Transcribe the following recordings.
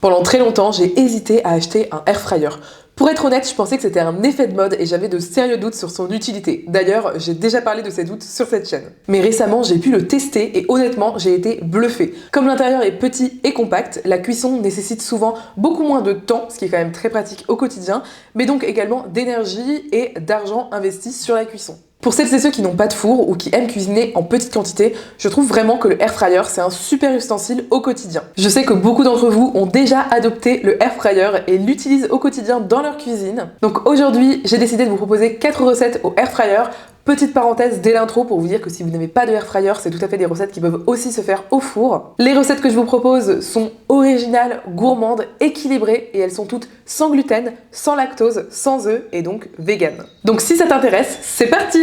Pendant très longtemps, j'ai hésité à acheter un air fryer. Pour être honnête, je pensais que c'était un effet de mode et j'avais de sérieux doutes sur son utilité. D'ailleurs, j'ai déjà parlé de ces doutes sur cette chaîne. Mais récemment, j'ai pu le tester et honnêtement, j'ai été bluffée. Comme l'intérieur est petit et compact, la cuisson nécessite souvent beaucoup moins de temps, ce qui est quand même très pratique au quotidien, mais donc également d'énergie et d'argent investis sur la cuisson. Pour celles et ceux qui n'ont pas de four ou qui aiment cuisiner en petite quantité, je trouve vraiment que le air fryer c'est un super ustensile au quotidien. Je sais que beaucoup d'entre vous ont déjà adopté le air fryer et l'utilisent au quotidien dans leur cuisine. Donc aujourd'hui, j'ai décidé de vous proposer 4 recettes au air fryer. Petite parenthèse dès l'intro pour vous dire que si vous n'avez pas de air fryer, c'est tout à fait des recettes qui peuvent aussi se faire au four. Les recettes que je vous propose sont originales, gourmandes, équilibrées et elles sont toutes sans gluten, sans lactose, sans œufs et donc vegan. Donc si ça t'intéresse, c'est parti!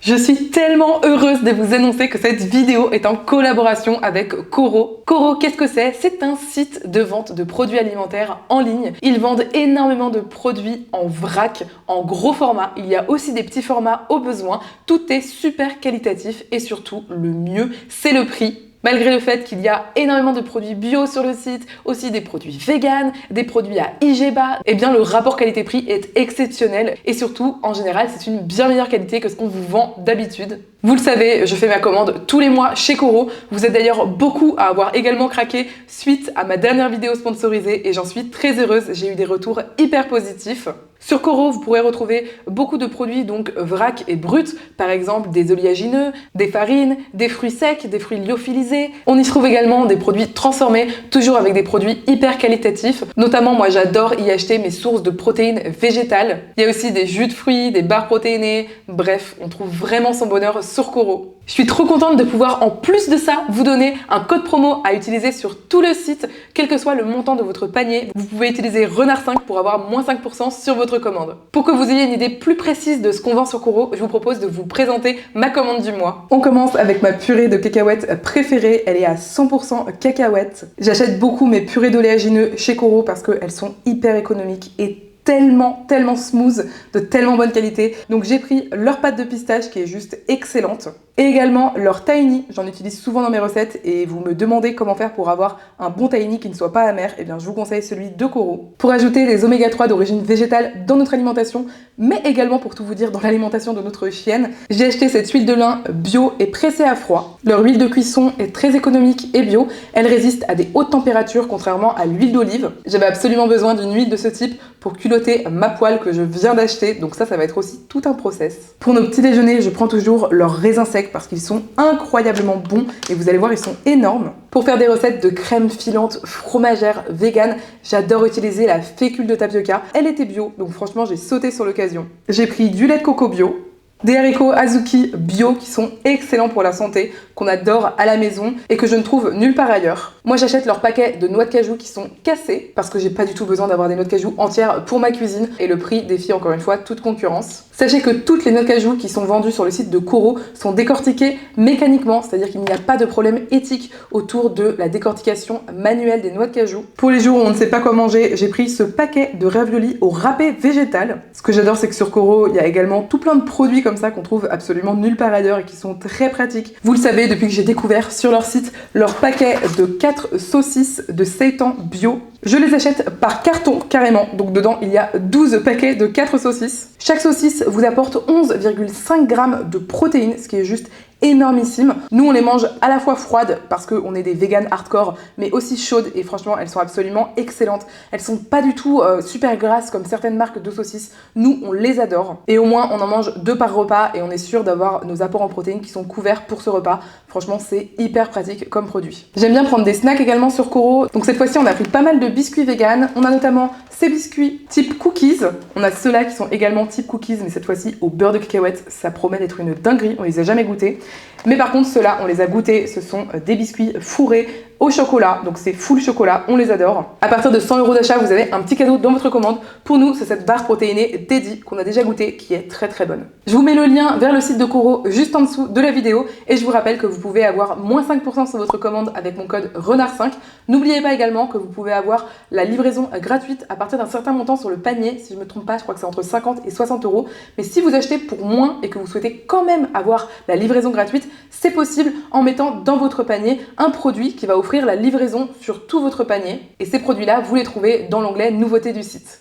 Je suis tellement heureuse de vous annoncer que cette vidéo est en collaboration avec Coro. Coro, qu'est-ce que c'est? C'est un site de vente de produits alimentaires en ligne. Ils vendent énormément de produits en vrac, en gros format. Il y a aussi des petits formats au besoin. Tout est super qualitatif et surtout, le mieux, c'est le prix. Malgré le fait qu'il y a énormément de produits bio sur le site, aussi des produits vegan, des produits à IG bas, eh bien le rapport qualité-prix est exceptionnel et surtout, en général, c'est une bien meilleure qualité que ce qu'on vous vend d'habitude. Vous le savez, je fais ma commande tous les mois chez Coro. Vous êtes d'ailleurs beaucoup à avoir également craqué suite à ma dernière vidéo sponsorisée et j'en suis très heureuse. J'ai eu des retours hyper positifs. Sur Coro, vous pourrez retrouver beaucoup de produits donc vrac et bruts, par exemple des oléagineux, des farines, des fruits secs, des fruits lyophilisés. On y trouve également des produits transformés, toujours avec des produits hyper qualitatifs. Notamment, moi j'adore y acheter mes sources de protéines végétales. Il y a aussi des jus de fruits, des barres protéinées. Bref, on trouve vraiment son bonheur sur Coro. Je suis trop contente de pouvoir en plus de ça vous donner un code promo à utiliser sur tout le site, quel que soit le montant de votre panier. Vous pouvez utiliser Renard5 pour avoir moins 5% sur votre commande. Pour que vous ayez une idée plus précise de ce qu'on vend sur Coro, je vous propose de vous présenter ma commande du mois. On commence avec ma purée de cacahuètes préférée, elle est à 100% cacahuètes. J'achète beaucoup mes purées d'oléagineux chez Coro parce qu'elles sont hyper économiques et tellement smooth, de tellement bonne qualité. Donc j'ai pris leur pâte de pistache qui est juste excellente. Et également leur tahini, j'en utilise souvent dans mes recettes et vous me demandez comment faire pour avoir un bon tahini qui ne soit pas amer, et bien je vous conseille celui de Coro. Pour ajouter des oméga 3 d'origine végétale dans notre alimentation, mais également pour tout vous dire dans l'alimentation de notre chienne, j'ai acheté cette huile de lin bio et pressée à froid. Leur huile de cuisson est très économique et bio, elle résiste à des hautes températures contrairement à l'huile d'olive. J'avais absolument besoin d'une huile de ce type pour culotter ma poêle que je viens d'acheter, donc ça va être aussi tout un process. Pour nos petits déjeuners, je prends toujours leurs raisins secs parce qu'ils sont incroyablement bons et vous allez voir, ils sont énormes. Pour faire des recettes de crème filante fromagère vegan, j'adore utiliser la fécule de tapioca. Elle était bio, donc franchement, j'ai sauté sur l'occasion. J'ai pris du lait de coco bio, des haricots azuki bio qui sont excellents pour la santé, qu'on adore à la maison et que je ne trouve nulle part ailleurs. Moi j'achète leur paquet de noix de cajou qui sont cassées parce que j'ai pas du tout besoin d'avoir des noix de cajou entières pour ma cuisine et le prix défie encore une fois toute concurrence. Sachez que toutes les noix de cajou qui sont vendues sur le site de Coro sont décortiquées mécaniquement, c'est-à-dire qu'il n'y a pas de problème éthique autour de la décortication manuelle des noix de cajou. Pour les jours où on ne sait pas quoi manger, j'ai pris ce paquet de raviolis au râpé végétal. Ce que j'adore, c'est que sur Coro, il y a également tout plein de produits comme ça qu'on trouve absolument nulle part ailleurs et qui sont très pratiques. Vous le savez, depuis que j'ai découvert sur leur site leur paquet de 4 saucisses de seitan bio. Je les achète par carton carrément, donc dedans il y a 12 paquets de 4 saucisses. Chaque saucisse vous apporte 11,5 g de protéines, ce qui est juste énormissime. Nous on les mange à la fois froides parce qu'on est des véganes hardcore, mais aussi chaudes et franchement elles sont absolument excellentes. Elles sont pas du tout super grasses comme certaines marques de saucisses. Nous on les adore et au moins on en mange 2 par repas et on est sûr d'avoir nos apports en protéines qui sont couverts pour ce repas. Franchement c'est hyper pratique comme produit. J'aime bien prendre des snacks également sur Coro. Donc cette fois-ci on a pris pas mal de biscuits vegan. On a notamment ces biscuits type cookies. On a ceux-là qui sont également type cookies mais cette fois-ci au beurre de cacahuète. Ça promet d'être une dinguerie, on les a jamais goûtés. Mais par contre ceux-là on les a goûtés, ce sont des biscuits fourrés au chocolat, donc c'est full chocolat, on les adore. À partir de 100 € d'achat, vous avez un petit cadeau dans votre commande. Pour nous, c'est cette barre protéinée Teddy qu'on a déjà goûté, qui est très très bonne. Je vous mets le lien vers le site de Coro juste en dessous de la vidéo et je vous rappelle que vous pouvez avoir moins 5% sur votre commande avec mon code RENARD5. N'oubliez pas également que vous pouvez avoir la livraison gratuite à partir d'un certain montant sur le panier. Si je ne me trompe pas, je crois que c'est entre 50 et 60 €. Mais si vous achetez pour moins et que vous souhaitez quand même avoir la livraison gratuite, c'est possible en mettant dans votre panier un produit qui va offrir la livraison sur tout votre panier. Et ces produits-là, vous les trouvez dans l'onglet nouveautés du site.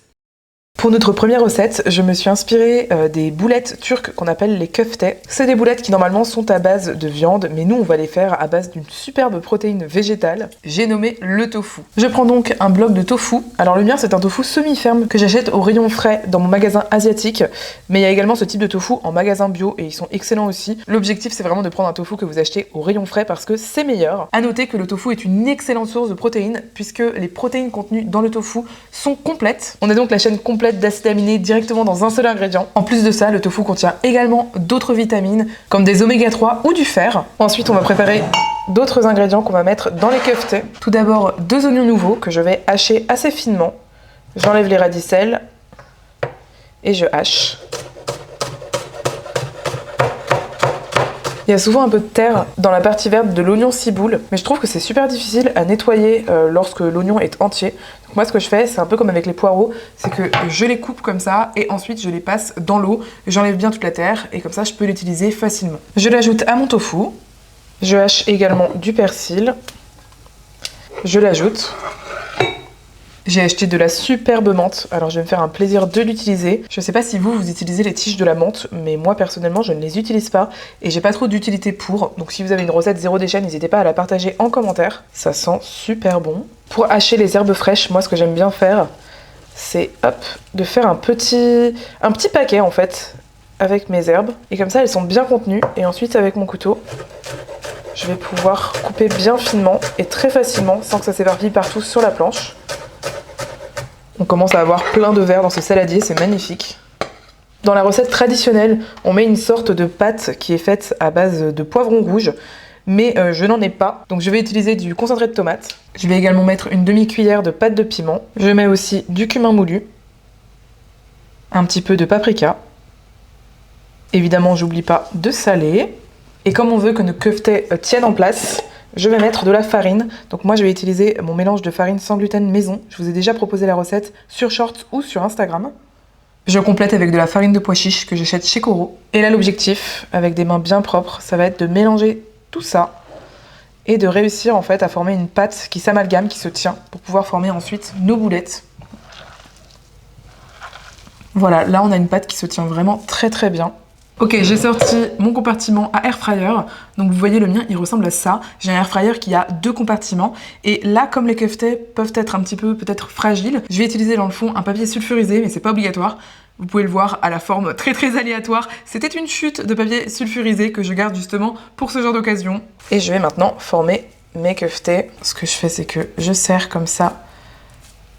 Pour notre première recette, je me suis inspirée des boulettes turques qu'on appelle les köfte. C'est des boulettes qui normalement sont à base de viande, mais nous on va les faire à base d'une superbe protéine végétale. J'ai nommé le tofu. Je prends donc un bloc de tofu. Alors le mien c'est un tofu semi-ferme que j'achète au rayon frais dans mon magasin asiatique, mais il y a également ce type de tofu en magasin bio et ils sont excellents aussi. L'objectif c'est vraiment de prendre un tofu que vous achetez au rayon frais parce que c'est meilleur. À noter que le tofu est une excellente source de protéines puisque les protéines contenues dans le tofu sont complètes. On a donc la chaîne complète d'acides aminés directement dans un seul ingrédient. En plus de ça, le tofu contient également d'autres vitamines comme des oméga 3 ou du fer. Ensuite, on va préparer d'autres ingrédients qu'on va mettre dans les köfte. Tout d'abord, 2 oignons nouveaux que je vais hacher assez finement. J'enlève les radicelles et je hache. Il y a souvent un peu de terre dans la partie verte de l'oignon ciboule, mais je trouve que c'est super difficile à nettoyer lorsque l'oignon est entier. Donc moi ce que je fais, c'est un peu comme avec les poireaux, c'est que je les coupe comme ça et ensuite je les passe dans l'eau, j'enlève bien toute la terre et comme ça je peux l'utiliser facilement. Je l'ajoute à mon tofu, je hache également du persil, je l'ajoute. J'ai acheté de la superbe menthe, alors je vais me faire un plaisir de l'utiliser. Je sais pas si vous utilisez les tiges de la menthe, mais moi personnellement je ne les utilise pas et j'ai pas trop d'utilité pour. Donc si vous avez une recette zéro déchet, n'hésitez pas à la partager en commentaire. Ça sent super bon. Pour hacher les herbes fraîches, moi ce que j'aime bien faire, c'est hop, de faire un petit paquet en fait avec mes herbes. Et comme ça elles sont bien contenues et ensuite avec mon couteau, je vais pouvoir couper bien finement et très facilement sans que ça s'éparpille partout sur la planche. On commence à avoir plein de verre dans ce saladier, c'est magnifique. Dans la recette traditionnelle, on met une sorte de pâte qui est faite à base de poivron rouge, mais je n'en ai pas, donc je vais utiliser du concentré de tomate. Je vais également mettre une demi-cuillère de pâte de piment. Je mets aussi du cumin moulu, un petit peu de paprika. Évidemment, j'oublie pas de saler. Et comme on veut que nos köfte tiennent en place, je vais mettre de la farine. Donc moi je vais utiliser mon mélange de farine sans gluten maison. Je vous ai déjà proposé la recette sur Shorts ou sur Instagram. Je complète avec de la farine de pois chiche que j'achète chez Coro. Et là l'objectif, avec des mains bien propres, ça va être de mélanger tout ça et de réussir en fait à former une pâte qui s'amalgame, qui se tient, pour pouvoir former ensuite nos boulettes. Voilà, là on a une pâte qui se tient vraiment très très bien. Ok, j'ai sorti mon compartiment à air fryer. Donc vous voyez, le mien, il ressemble à ça. J'ai un air fryer qui a 2 compartiments. Et là, comme les köfte peuvent être un petit peu peut-être fragiles, je vais utiliser dans le fond un papier sulfurisé, mais c'est pas obligatoire. Vous pouvez le voir à la forme très très aléatoire. C'était une chute de papier sulfurisé que je garde justement pour ce genre d'occasion. Et je vais maintenant former mes köfte. Ce que je fais, c'est que je serre comme ça.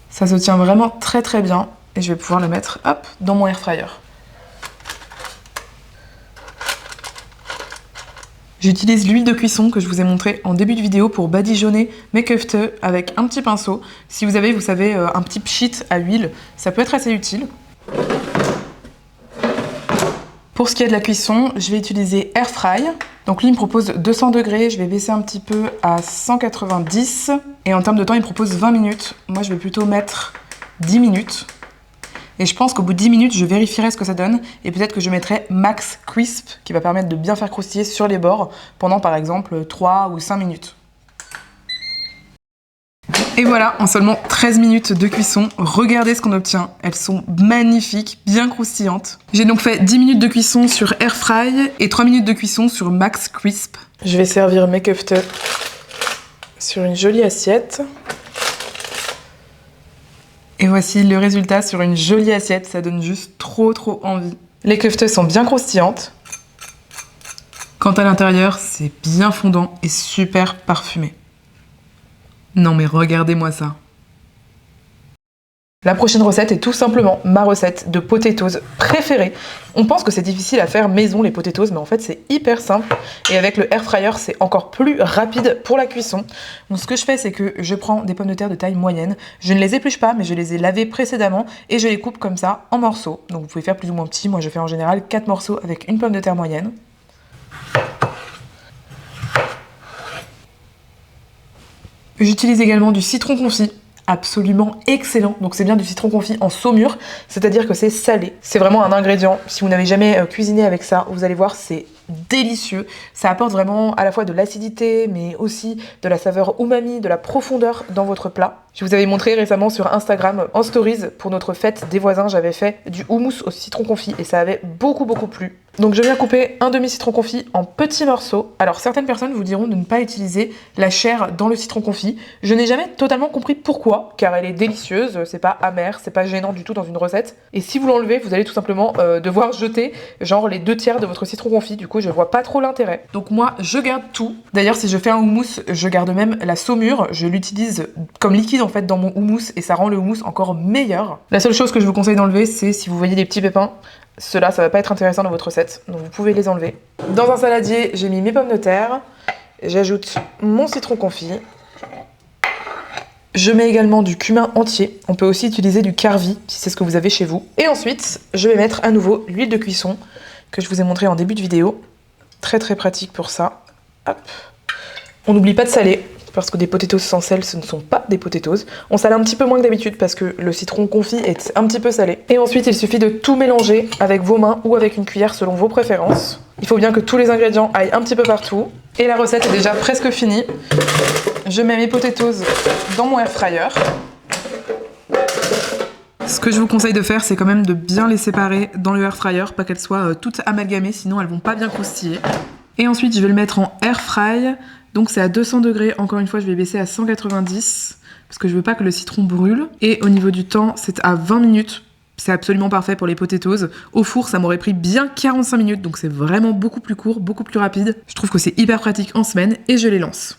Ça se tient vraiment très très bien. Et je vais pouvoir le mettre, hop, dans mon air fryer. J'utilise l'huile de cuisson que je vous ai montré en début de vidéo pour badigeonner mes köfte avec un petit pinceau. Si vous avez, vous savez, un petit pchit à huile, ça peut être assez utile. Pour ce qui est de la cuisson, je vais utiliser Air Fry. Donc lui, il me propose 200 degrés, je vais baisser un petit peu à 190. Et en termes de temps, il me propose 20 minutes. Moi, je vais plutôt mettre 10 minutes. Et je pense qu'au bout de 10 minutes, je vérifierai ce que ça donne. Et peut-être que je mettrai Max Crisp, qui va permettre de bien faire croustiller sur les bords pendant par exemple 3 ou 5 minutes. Et voilà, en seulement 13 minutes de cuisson, regardez ce qu'on obtient. Elles sont magnifiques, bien croustillantes. J'ai donc fait 10 minutes de cuisson sur Air Fry et 3 minutes de cuisson sur Max Crisp. Je vais servir mes köfte sur une jolie assiette. Et voici le résultat sur une jolie assiette, ça donne juste trop envie. Les köfte sont bien croustillantes. Quant à l'intérieur, c'est bien fondant et super parfumé. Non mais regardez-moi ça. La prochaine recette est tout simplement ma recette de potatoes préférée. On pense que c'est difficile à faire maison les potatoes, mais en fait c'est hyper simple. Et avec le air fryer, c'est encore plus rapide pour la cuisson. Donc ce que je fais, c'est que je prends des pommes de terre de taille moyenne. Je ne les épluche pas, mais je les ai lavées précédemment et je les coupe comme ça en morceaux. Donc vous pouvez faire plus ou moins petits. Moi je fais en général 4 morceaux avec une pomme de terre moyenne. J'utilise également du citron confit. Absolument excellent. Donc c'est bien du citron confit en saumure, c'est-à-dire que c'est salé. C'est vraiment un ingrédient. Si vous n'avez jamais cuisiné avec ça, vous allez voir, c'est délicieux. Ça apporte vraiment à la fois de l'acidité, mais aussi de la saveur umami, de la profondeur dans votre plat. Je vous avais montré récemment sur Instagram en stories pour notre fête des voisins, j'avais fait du houmous au citron confit et ça avait beaucoup plu. Donc je viens couper un demi-citron confit en petits morceaux. Alors certaines personnes vous diront de ne pas utiliser la chair dans le citron confit. Je n'ai jamais totalement compris pourquoi, car elle est délicieuse, c'est pas amer, c'est pas gênant du tout dans une recette. Et si vous l'enlevez, vous allez tout simplement devoir jeter genre les 2/3 de votre citron confit. Du coup je vois pas trop l'intérêt. Donc moi je garde tout. D'ailleurs si je fais un houmous, je garde même la saumure. Je l'utilise comme liquide en fait dans mon houmous et ça rend le houmous encore meilleur. La seule chose que je vous conseille d'enlever, c'est si vous voyez des petits pépins. Ceux-là, ça va pas être intéressant dans votre recette, donc vous pouvez les enlever. Dans un saladier, j'ai mis mes pommes de terre. J'ajoute mon citron confit. Je mets également du cumin entier. On peut aussi utiliser du carvi, si c'est ce que vous avez chez vous. Et ensuite, je vais mettre à nouveau l'huile de cuisson, que je vous ai montré en début de vidéo. Très pratique pour ça. Hop. On n'oublie pas de saler, parce que des potatoes sans sel, ce ne sont pas des potatoes. On sale un petit peu moins que d'habitude parce que le citron confit est un petit peu salé. Et ensuite, il suffit de tout mélanger avec vos mains ou avec une cuillère selon vos préférences. Il faut bien que tous les ingrédients aillent un petit peu partout. Et la recette est déjà presque finie. Je mets mes potatoes dans mon air fryer. Ce que je vous conseille de faire, c'est quand même de bien les séparer dans le air fryer, pas qu'elles soient toutes amalgamées, sinon elles vont pas bien croustiller. Et ensuite, je vais le mettre en air fry. Donc c'est à 200 degrés, encore une fois je vais baisser à 190 parce que je veux pas que le citron brûle. Et au niveau du temps, c'est à 20 minutes. C'est absolument parfait pour les potatoes. Au four, ça m'aurait pris bien 45 minutes, donc c'est vraiment beaucoup plus court, beaucoup plus rapide. Je trouve que c'est hyper pratique en semaine et je les lance.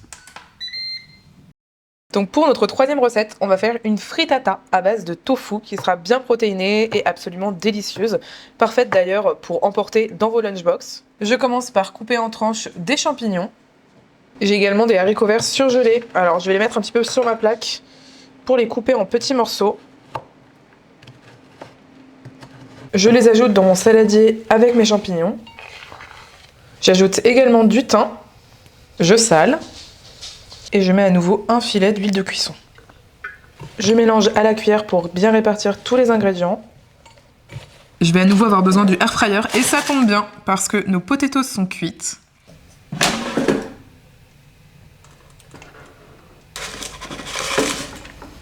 Donc pour notre troisième recette, on va faire une frittata à base de tofu qui sera bien protéinée et absolument délicieuse. Parfaite d'ailleurs pour emporter dans vos lunchbox. Je commence par couper en tranches des champignons. J'ai également des haricots verts surgelés. Alors je vais les mettre un petit peu sur ma plaque pour les couper en petits morceaux. Je les ajoute dans mon saladier avec mes champignons. J'ajoute également du thym. Je sale. Et je mets à nouveau un filet d'huile de cuisson. Je mélange à la cuillère pour bien répartir tous les ingrédients. Je vais à nouveau avoir besoin du air fryer et ça tombe bien parce que nos potatoes sont cuites.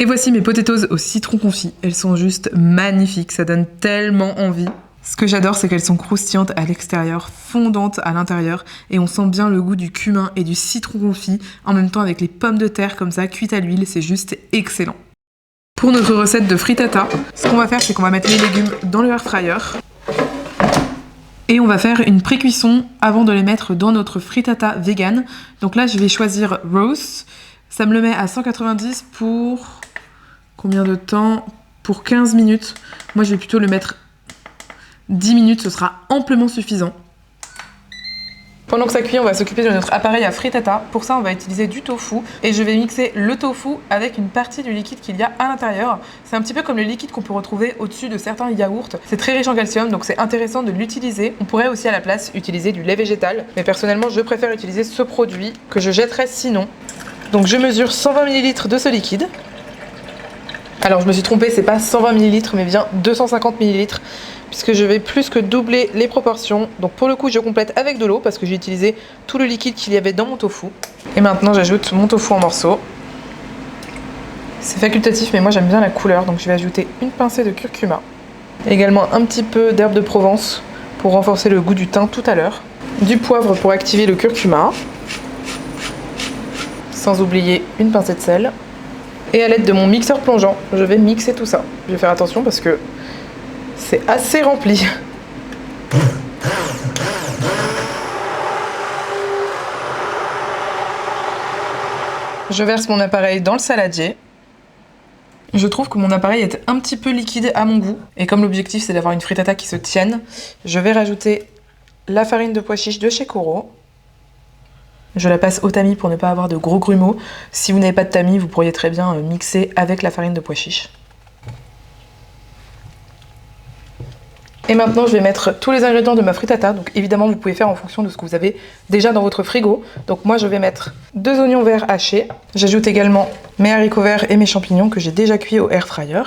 Et voici mes potatoes au citron confit. Elles sont juste magnifiques, ça donne tellement envie. Ce que j'adore, c'est qu'elles sont croustillantes à l'extérieur, fondantes à l'intérieur, et on sent bien le goût du cumin et du citron confit, en même temps avec les pommes de terre comme ça, cuites à l'huile, c'est juste excellent. Pour notre recette de frittata, ce qu'on va faire, c'est qu'on va mettre les légumes dans le air fryer, et on va faire une pré-cuisson avant de les mettre dans notre frittata vegan. Donc là, je vais choisir roast. Ça me le met à 190 pour... Combien de temps? Pour 15 minutes. Moi, je vais plutôt le mettre 10 minutes, ce sera amplement suffisant. Pendant que ça cuit, on va s'occuper de notre appareil à frittata. Pour ça, on va utiliser du tofu et je vais mixer le tofu avec une partie du liquide qu'il y a à l'intérieur. C'est un petit peu comme le liquide qu'on peut retrouver au-dessus de certains yaourts. C'est très riche en calcium, donc c'est intéressant de l'utiliser. On pourrait aussi à la place utiliser du lait végétal, mais personnellement, je préfère utiliser ce produit que je jetterais sinon. Donc je mesure 120 ml de ce liquide. Alors je me suis trompée, c'est pas 120 ml mais bien 250 ml puisque je vais plus que doubler les proportions. Donc pour le coup je complète avec de l'eau parce que j'ai utilisé tout le liquide qu'il y avait dans mon tofu. Et maintenant j'ajoute mon tofu en morceaux. C'est facultatif mais moi j'aime bien la couleur, donc je vais ajouter une pincée de curcuma. Et également un petit peu d'herbe de Provence pour renforcer le goût du thym tout à l'heure. Du poivre pour activer le curcuma. Sans oublier une pincée de sel. Et à l'aide de mon mixeur plongeant, je vais mixer tout ça. Je vais faire attention parce que c'est assez rempli. Je verse mon appareil dans le saladier. Je trouve que mon appareil est un petit peu liquide à mon goût. Et comme l'objectif c'est d'avoir une frittata qui se tienne, je vais rajouter la farine de pois chiche de chez Coro. Je la passe au tamis pour ne pas avoir de gros grumeaux. Si vous n'avez pas de tamis, vous pourriez très bien mixer avec la farine de pois chiche. Et maintenant, je vais mettre tous les ingrédients de ma frittata. Donc évidemment, vous pouvez faire en fonction de ce que vous avez déjà dans votre frigo. Donc moi, je vais mettre 2 oignons verts hachés. J'ajoute également mes haricots verts et mes champignons que j'ai déjà cuits au air fryer.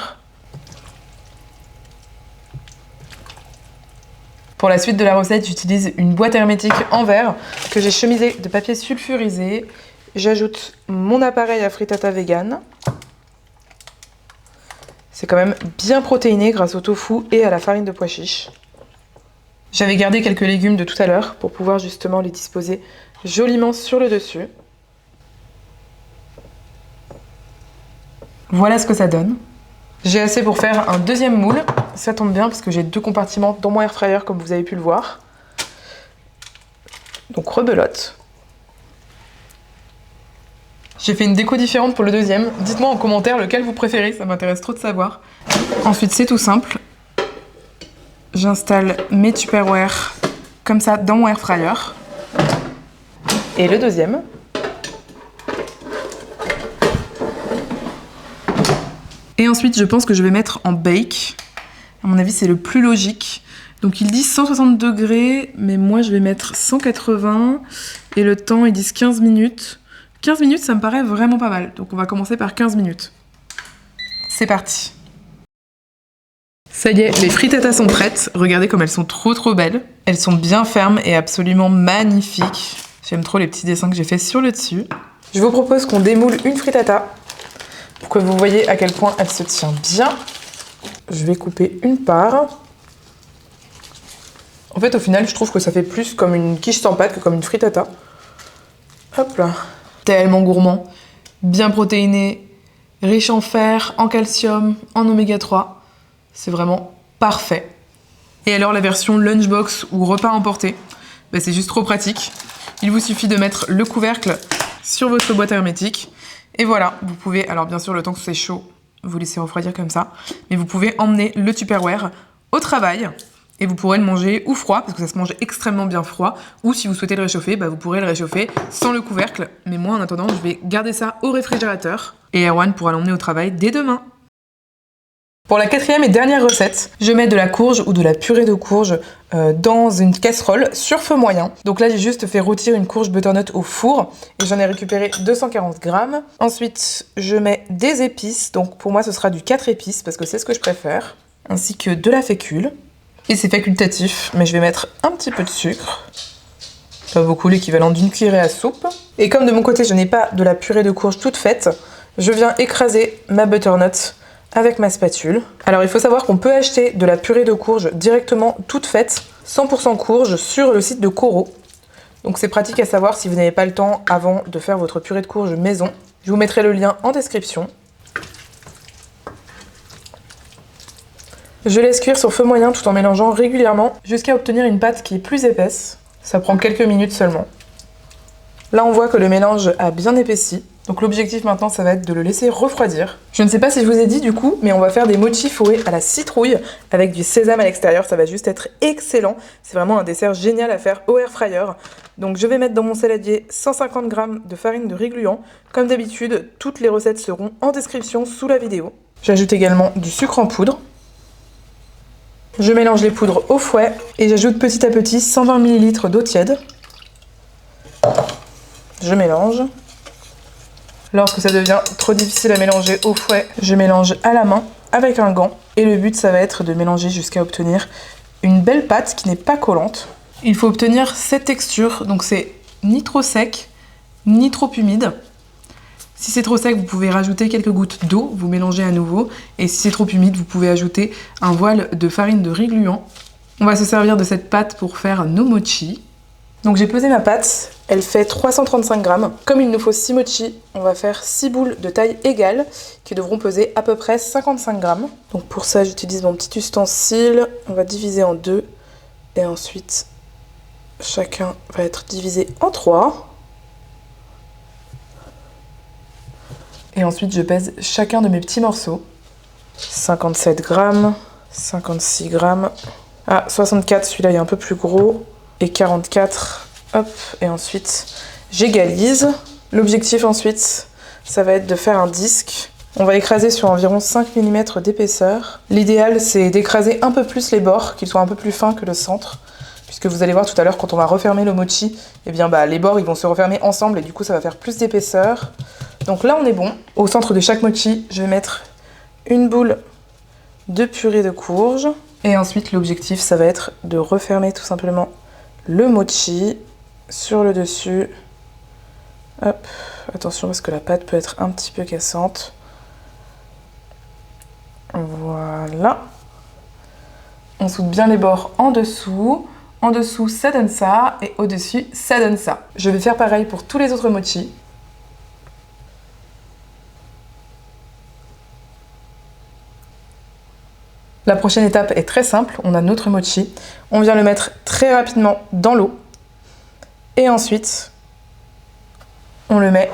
Pour la suite de la recette, j'utilise une boîte hermétique en verre que j'ai chemisée de papier sulfurisé. J'ajoute mon appareil à frittata vegan. C'est quand même bien protéiné grâce au tofu et à la farine de pois chiche. J'avais gardé quelques légumes de tout à l'heure pour pouvoir justement les disposer joliment sur le dessus. Voilà ce que ça donne. J'ai assez pour faire un deuxième moule. Ça tombe bien parce que j'ai 2 compartiments dans mon air fryer comme vous avez pu le voir. Donc rebelote. J'ai fait une déco différente pour le deuxième. Dites-moi en commentaire lequel vous préférez, ça m'intéresse trop de savoir. Ensuite, c'est tout simple. J'installe mes Tupperware comme ça dans mon air fryer. Et le deuxième. Et ensuite, je pense que je vais mettre en bake. À mon avis, c'est le plus logique. Donc, ils disent 160 degrés, mais moi, je vais mettre 180. Et le temps, ils disent 15 minutes. 15 minutes, ça me paraît vraiment pas mal. Donc, on va commencer par 15 minutes. C'est parti. Ça y est, les frittatas sont prêtes. Regardez comme elles sont trop belles. Elles sont bien fermes et absolument magnifiques. J'aime trop les petits dessins que j'ai fait sur le dessus. Je vous propose qu'on démoule une frittata pour que vous voyez à quel point elle se tient bien. Je vais couper une part. En fait, au final, je trouve que ça fait plus comme une quiche sans pâte que comme une frittata. Hop là. Tellement gourmand, bien protéiné, riche en fer, en calcium, en oméga 3. C'est vraiment parfait. Et alors la version lunchbox ou repas emporté, bah, c'est juste trop pratique. Il vous suffit de mettre le couvercle sur votre boîte hermétique. Et voilà, vous pouvez, alors bien sûr le temps que c'est chaud, vous laissez refroidir comme ça, mais vous pouvez emmener le Tupperware au travail. Et vous pourrez le manger ou froid, parce que ça se mange extrêmement bien froid. Ou si vous souhaitez le réchauffer, bah vous pourrez le réchauffer sans le couvercle. Mais moi, en attendant, je vais garder ça au réfrigérateur. Et Erwan pourra l'emmener au travail dès demain. Pour la 4e et dernière recette, je mets de la courge ou de la purée de courge dans une casserole sur feu moyen. Donc là, j'ai juste fait rôtir une courge butternut au four et j'en ai récupéré 240 grammes. Ensuite, je mets des épices. Donc pour moi, ce sera du 4 épices parce que c'est ce que je préfère. Ainsi que de la fécule. Et c'est facultatif, mais je vais mettre un petit peu de sucre. Pas beaucoup, l'équivalent d'une cuillerée à soupe. Et comme de mon côté, je n'ai pas de la purée de courge toute faite, je viens écraser ma butternut avec ma spatule. Alors il faut savoir qu'on peut acheter de la purée de courge directement toute faite, 100% courge, sur le site de Coro. Donc c'est pratique à savoir si vous n'avez pas le temps avant de faire votre purée de courge maison. Je vous mettrai le lien en description. Je laisse cuire sur feu moyen tout en mélangeant régulièrement jusqu'à obtenir une pâte qui est plus épaisse. Ça prend quelques minutes seulement. Là, on voit que le mélange a bien épaissi. Donc l'objectif maintenant, ça va être de le laisser refroidir. Je ne sais pas si je vous ai dit du coup, mais on va faire des mochis fourrés à la citrouille avec du sésame à l'extérieur. Ça va juste être excellent. C'est vraiment un dessert génial à faire au air fryer. Donc je vais mettre dans mon saladier 150 g de farine de riz gluant. Comme d'habitude, toutes les recettes seront en description sous la vidéo. J'ajoute également du sucre en poudre. Je mélange les poudres au fouet et j'ajoute petit à petit 120 ml d'eau tiède. Je mélange. Lorsque ça devient trop difficile à mélanger au fouet, je mélange à la main avec un gant. Et le but, ça va être de mélanger jusqu'à obtenir une belle pâte qui n'est pas collante. Il faut obtenir cette texture, donc c'est ni trop sec, ni trop humide. Si c'est trop sec, vous pouvez rajouter quelques gouttes d'eau, vous mélangez à nouveau. Et si c'est trop humide, vous pouvez ajouter un voile de farine de riz gluant. On va se servir de cette pâte pour faire nos mochis. Donc j'ai pesé ma pâte, elle fait 335 grammes. Comme il nous faut 6 mochis, on va faire 6 boules de taille égale qui devront peser à peu près 55 grammes. Donc pour ça, j'utilise mon petit ustensile. On va diviser en 2 et ensuite chacun va être divisé en 3. Et ensuite, je pèse chacun de mes petits morceaux. 57 grammes, 56 grammes. Ah, 64, celui-là est un peu plus gros. Et 44, hop, et ensuite j'égalise. L'objectif ensuite, ça va être de faire un disque. On va écraser sur environ 5 mm d'épaisseur. L'idéal, c'est d'écraser un peu plus les bords, qu'ils soient un peu plus fins que le centre. Puisque vous allez voir tout à l'heure, quand on va refermer le mochi, eh bien, les bords ils vont se refermer ensemble et du coup ça va faire plus d'épaisseur. Donc là on est bon. Au centre de chaque mochi, je vais mettre une boule de purée de courge. Et ensuite l'objectif, ça va être de refermer tout simplement le mochi sur le dessus. Hop, attention parce que la pâte peut être un petit peu cassante. Voilà. On soude bien les bords en dessous. En dessous, ça donne ça. Et au-dessus, ça donne ça. Je vais faire pareil pour tous les autres mochis. La prochaine étape est très simple. On a notre mochi. On vient le mettre très rapidement dans l'eau. Et ensuite, on le met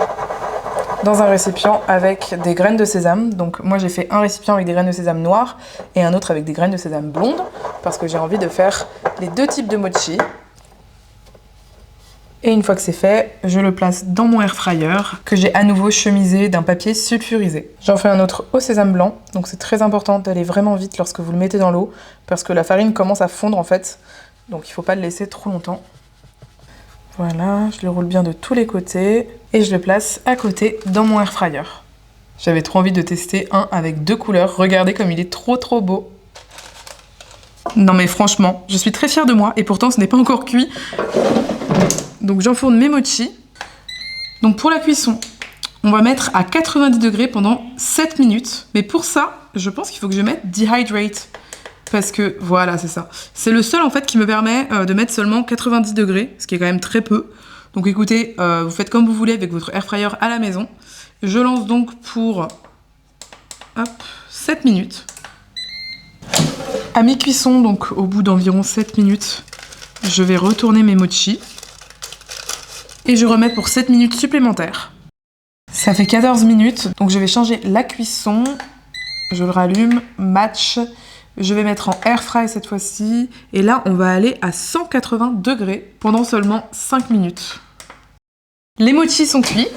dans un récipient avec des graines de sésame. Donc moi j'ai fait un récipient avec des graines de sésame noires et un autre avec des graines de sésame blondes parce que j'ai envie de faire les deux types de mochi. Et une fois que c'est fait, je le place dans mon air fryer que j'ai à nouveau chemisé d'un papier sulfurisé. J'en fais un autre au sésame blanc, donc c'est très important d'aller vraiment vite lorsque vous le mettez dans l'eau parce que la farine commence à fondre en fait, donc il ne faut pas le laisser trop longtemps. Voilà, je le roule bien de tous les côtés et je le place à côté dans mon air fryer. J'avais trop envie de tester un avec deux couleurs. Regardez comme il est trop beau. Non mais franchement, je suis très fière de moi et pourtant ce n'est pas encore cuit. Donc j'enfourne mes mochis. Donc pour la cuisson, on va mettre à 90 degrés pendant 7 minutes. Mais pour ça, je pense qu'il faut que je mette Dehydrate. Parce que, voilà, c'est ça. C'est le seul, en fait, qui me permet de mettre seulement 90 degrés, ce qui est quand même très peu. Donc écoutez, vous faites comme vous voulez avec votre air fryer à la maison. Je lance donc pour 7 minutes. À mi-cuisson, donc au bout d'environ 7 minutes, je vais retourner mes mochis. Et je remets pour 7 minutes supplémentaires. Ça fait 14 minutes, donc je vais changer la cuisson. Je le rallume, match. Je vais mettre en air fry cette fois-ci. Et là, on va aller à 180 degrés pendant seulement 5 minutes. Les mochis sont cuits.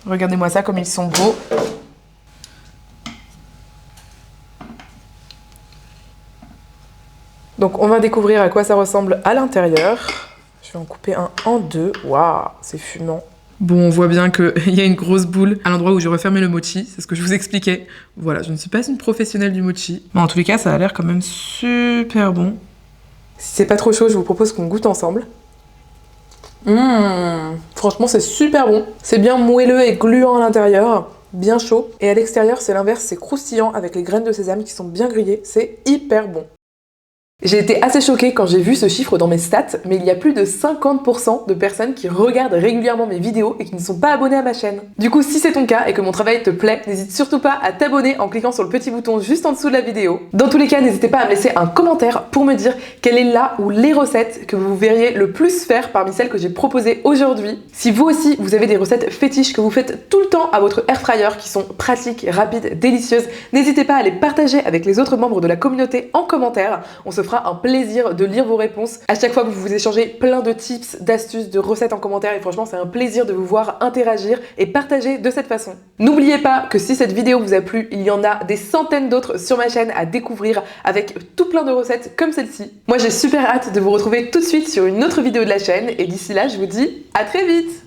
Regardez-moi ça comme ils sont beaux. Donc on va découvrir à quoi ça ressemble à l'intérieur. Je vais en couper un en deux. Waouh, c'est fumant. Bon, on voit bien qu'il y a une grosse boule à l'endroit où je refermais le mochi, c'est ce que je vous expliquais. Voilà, je ne suis pas une professionnelle du mochi. Mais en tous les cas, ça a l'air quand même super bon. Si c'est pas trop chaud, je vous propose qu'on goûte ensemble. Franchement, c'est super bon. C'est bien moelleux et gluant à l'intérieur, bien chaud. Et à l'extérieur, c'est l'inverse, c'est croustillant avec les graines de sésame qui sont bien grillées. C'est hyper bon. J'ai été assez choquée quand j'ai vu ce chiffre dans mes stats, mais il y a plus de 50% de personnes qui regardent régulièrement mes vidéos et qui ne sont pas abonnées à ma chaîne. Du coup, si c'est ton cas et que mon travail te plaît, n'hésite surtout pas à t'abonner en cliquant sur le petit bouton juste en dessous de la vidéo. Dans tous les cas, n'hésitez pas à me laisser un commentaire pour me dire quelle est la ou les recettes que vous verriez le plus faire parmi celles que j'ai proposées aujourd'hui. Si vous aussi, vous avez des recettes fétiches que vous faites tout le temps à votre air fryer qui sont pratiques, rapides, délicieuses, n'hésitez pas à les partager avec les autres membres de la communauté en commentaire. On se fera un plaisir de lire vos réponses. À chaque fois que vous échangez plein de tips, d'astuces, de recettes en commentaire et franchement c'est un plaisir de vous voir interagir et partager de cette façon. N'oubliez pas que si cette vidéo vous a plu, il y en a des centaines d'autres sur ma chaîne à découvrir avec tout plein de recettes comme celle-ci. Moi j'ai super hâte de vous retrouver tout de suite sur une autre vidéo de la chaîne et d'ici là je vous dis à très vite.